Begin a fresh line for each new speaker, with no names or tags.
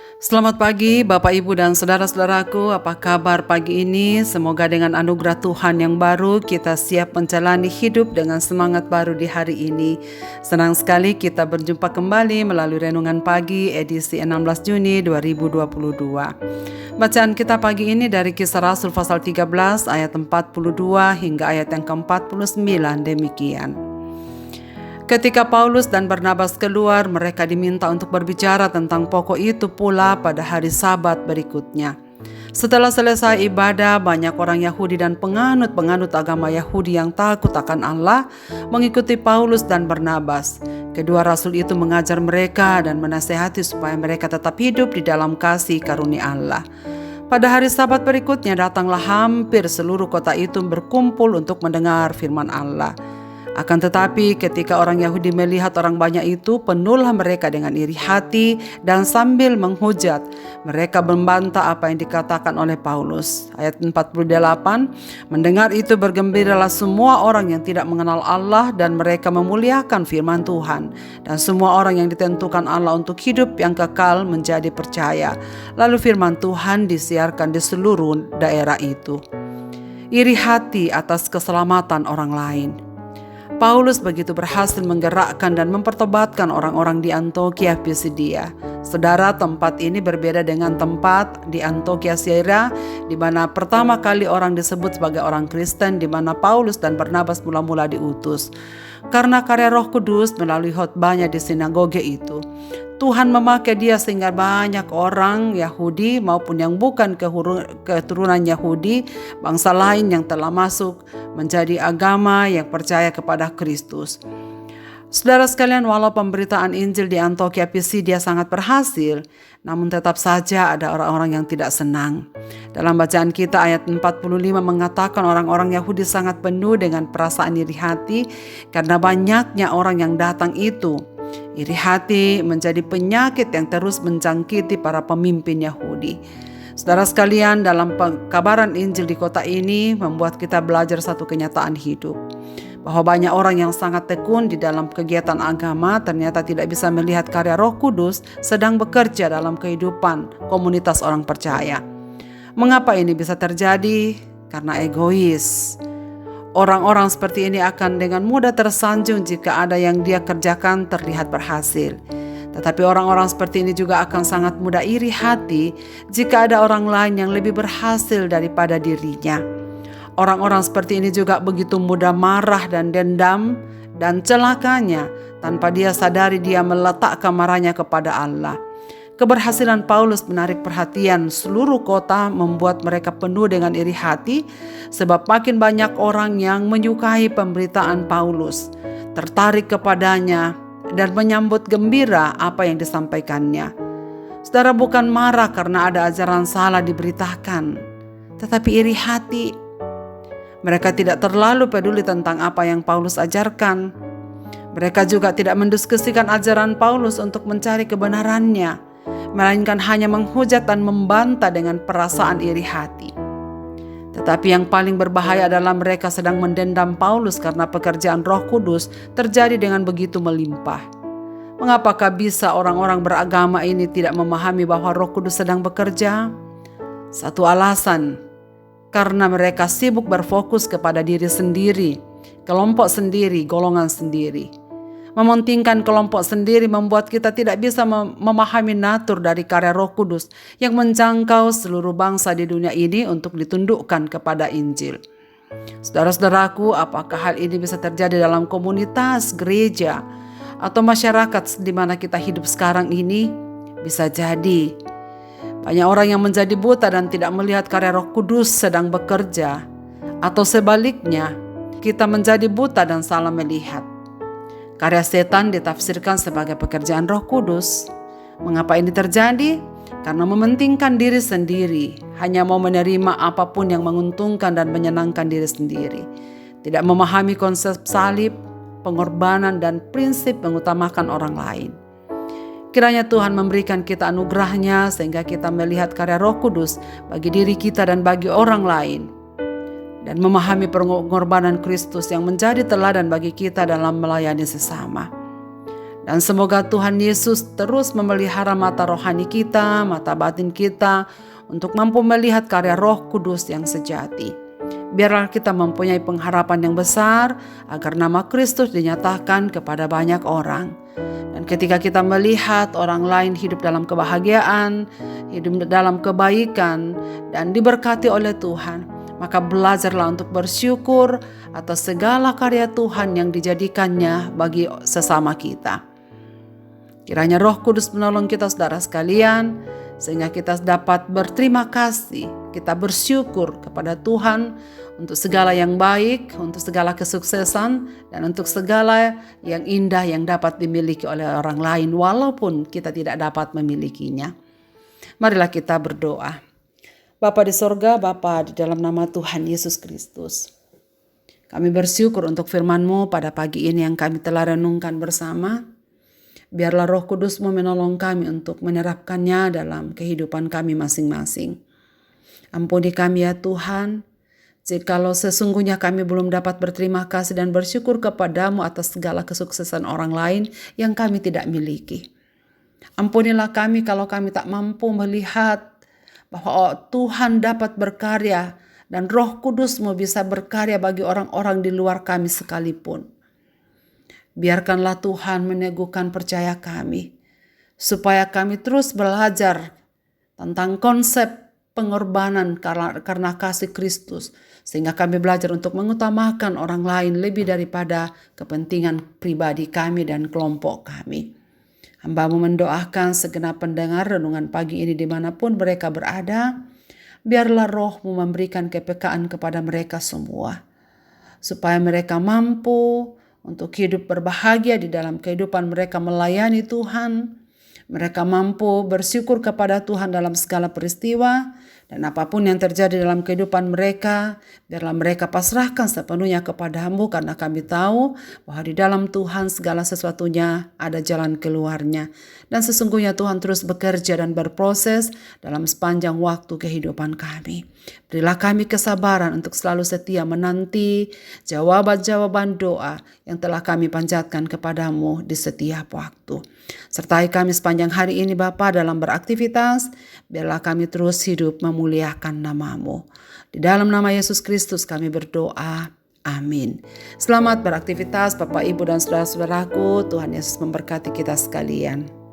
Selamat pagi Bapak Ibu dan saudara-saudaraku, apa kabar pagi ini? Semoga dengan anugerah Tuhan yang baru kita siap menjalani hidup dengan semangat baru di hari ini. Senang sekali kita berjumpa kembali melalui Renungan Pagi edisi 16 Juni 2022. Bacaan kita pagi ini dari Kisah Rasul pasal 13 ayat 42 hingga ayat yang ke-49 demikian. Ketika Paulus dan Barnabas keluar, mereka diminta untuk berbicara tentang pokok itu pula pada hari Sabat berikutnya. Setelah selesai ibadah, banyak orang Yahudi dan penganut agama Yahudi yang takut akan Allah mengikuti Paulus dan Barnabas. Kedua rasul itu mengajar mereka dan menasihati supaya mereka tetap hidup di dalam kasih karunia Allah. Pada hari Sabat berikutnya datanglah hampir seluruh kota itu berkumpul untuk mendengar firman Allah. Akan tetapi ketika orang Yahudi melihat orang banyak itu, penuhlah mereka dengan iri hati dan sambil menghujat, mereka membantah apa yang dikatakan oleh Paulus. Ayat 48, mendengar itu bergembiralah semua orang yang tidak mengenal Allah dan mereka memuliakan firman Tuhan. Dan semua orang yang ditentukan Allah untuk hidup yang kekal menjadi percaya. Lalu firman Tuhan disiarkan di seluruh daerah itu. Iri hati atas keselamatan orang lain. Paulus begitu berhasil menggerakkan dan mempertobatkan orang-orang di Antiokhia Pisidia. Saudara, tempat ini berbeda dengan tempat di Antiokhia Syria, di mana pertama kali orang disebut sebagai orang Kristen, di mana Paulus dan Barnabas mula-mula diutus. Karena karya Roh Kudus melalui khotbahnya di sinagoge itu, Tuhan memakai dia sehingga banyak orang Yahudi maupun yang bukan keturunan Yahudi, bangsa lain yang telah masuk menjadi agama yang percaya kepada Kristus. Saudara sekalian, walau pemberitaan Injil di Antiokhia Pisidia sangat berhasil, namun tetap saja ada orang-orang yang tidak senang. Dalam bacaan kita ayat 45 mengatakan orang-orang Yahudi sangat penuh dengan perasaan iri hati karena banyaknya orang yang datang itu. Iri hati menjadi penyakit yang terus menjangkiti para pemimpin Yahudi. Saudara sekalian, dalam pekabaran Injil di kota ini membuat kita belajar satu kenyataan hidup. Bahwa banyak orang yang sangat tekun di dalam kegiatan agama ternyata tidak bisa melihat karya Roh Kudus sedang bekerja dalam kehidupan komunitas orang percaya. Mengapa ini bisa terjadi? Karena egois. Orang-orang seperti ini akan dengan mudah tersanjung jika ada yang dia kerjakan terlihat berhasil. Tetapi orang-orang seperti ini juga akan sangat mudah iri hati jika ada orang lain yang lebih berhasil daripada dirinya. Orang-orang seperti ini juga begitu mudah marah dan dendam, dan celakanya tanpa dia sadari dia meletakkan marahnya kepada Allah. Keberhasilan Paulus menarik perhatian seluruh kota membuat mereka penuh dengan iri hati, sebab makin banyak orang yang menyukai pemberitaan Paulus, tertarik kepadanya, dan menyambut gembira apa yang disampaikannya. Saudara, bukan marah karena ada ajaran salah diberitakan, tetapi iri hati. Mereka tidak terlalu peduli tentang apa yang Paulus ajarkan. Mereka juga tidak mendiskusikan ajaran Paulus untuk mencari kebenarannya, melainkan hanya menghujat dan membantah dengan perasaan iri hati. Tetapi yang paling berbahaya adalah mereka sedang mendendam Paulus karena pekerjaan Roh Kudus terjadi dengan begitu melimpah. Mengapakah bisa orang-orang beragama ini tidak memahami bahwa Roh Kudus sedang bekerja? Satu alasan, karena mereka sibuk berfokus kepada diri sendiri, kelompok sendiri, golongan sendiri. Mementingkan kelompok sendiri membuat kita tidak bisa memahami natur dari karya Roh Kudus yang menjangkau seluruh bangsa di dunia ini untuk ditundukkan kepada Injil. Saudara-saudaraku, apakah hal ini bisa terjadi dalam komunitas, gereja, atau masyarakat di mana kita hidup sekarang ini? Bisa jadi. Banyak orang yang menjadi buta dan tidak melihat karya Roh Kudus sedang bekerja, atau sebaliknya, kita menjadi buta dan salah melihat. Karya setan ditafsirkan sebagai pekerjaan Roh Kudus. Mengapa ini terjadi? Karena mementingkan diri sendiri, hanya mau menerima apapun yang menguntungkan dan menyenangkan diri sendiri. Tidak memahami konsep salib, pengorbanan, dan prinsip mengutamakan orang lain. Kiranya Tuhan memberikan kita anugerahnya sehingga kita melihat karya Roh Kudus bagi diri kita dan bagi orang lain, dan memahami pengorbanan Kristus yang menjadi teladan bagi kita dalam melayani sesama. Dan semoga Tuhan Yesus terus memelihara mata rohani kita, mata batin kita, untuk mampu melihat karya Roh Kudus yang sejati. Biarlah kita mempunyai pengharapan yang besar agar nama Kristus dinyatakan kepada banyak orang. Dan ketika kita melihat orang lain hidup dalam kebahagiaan, hidup dalam kebaikan, dan diberkati oleh Tuhan, maka belajarlah untuk bersyukur atas segala karya Tuhan yang dijadikannya bagi sesama kita. Kiranya Roh Kudus menolong kita saudara sekalian, sehingga kita dapat berterima kasih, kita bersyukur kepada Tuhan untuk segala yang baik, untuk segala kesuksesan, dan untuk segala yang indah yang dapat dimiliki oleh orang lain walaupun kita tidak dapat memilikinya. Marilah kita berdoa. Bapa di sorga, Bapa di dalam nama Tuhan Yesus Kristus, kami bersyukur untuk firman-Mu pada pagi ini yang kami telah renungkan bersama. Biarlah Roh Kudus-Mu menolong kami untuk menerapkannya dalam kehidupan kami masing-masing. Ampuni kami ya Tuhan, jikalau sesungguhnya kami belum dapat berterima kasih dan bersyukur kepada-Mu atas segala kesuksesan orang lain yang kami tidak miliki. Ampunilah kami kalau kami tak mampu melihat bahwa Tuhan dapat berkarya dan Roh Kudus-Mu bisa berkarya bagi orang-orang di luar kami sekalipun. Biarkanlah Tuhan meneguhkan percaya kami, supaya kami terus belajar tentang konsep pengorbanan karena kasih Kristus, sehingga kami belajar untuk mengutamakan orang lain lebih daripada kepentingan pribadi kami dan kelompok kami. Hamba-Mu mendoakan segenap pendengar renungan pagi ini dimanapun mereka berada, biarlah Roh-Mu memberikan kepekaan kepada mereka semua, supaya mereka mampu untuk hidup berbahagia di dalam kehidupan mereka melayani Tuhan. Mereka mampu bersyukur kepada Tuhan dalam segala peristiwa, dan apapun yang terjadi dalam kehidupan mereka, biarlah mereka pasrahkan sepenuhnya kepada-Mu, karena kami tahu bahwa di dalam Tuhan segala sesuatunya ada jalan keluarnya. Dan sesungguhnya Tuhan terus bekerja dan berproses dalam sepanjang waktu kehidupan kami. Berilah kami kesabaran untuk selalu setia menanti jawaban-jawaban doa yang telah kami panjatkan kepada-Mu di setiap waktu. Sertai kami sepanjang hari ini Bapa dalam beraktivitas, biarlah kami terus hidup memuliakan nama-Mu. Di dalam nama Yesus Kristus kami berdoa. Amin. Selamat beraktivitas Bapak, Ibu, dan saudara-saudaraku. Tuhan Yesus memberkati kita sekalian.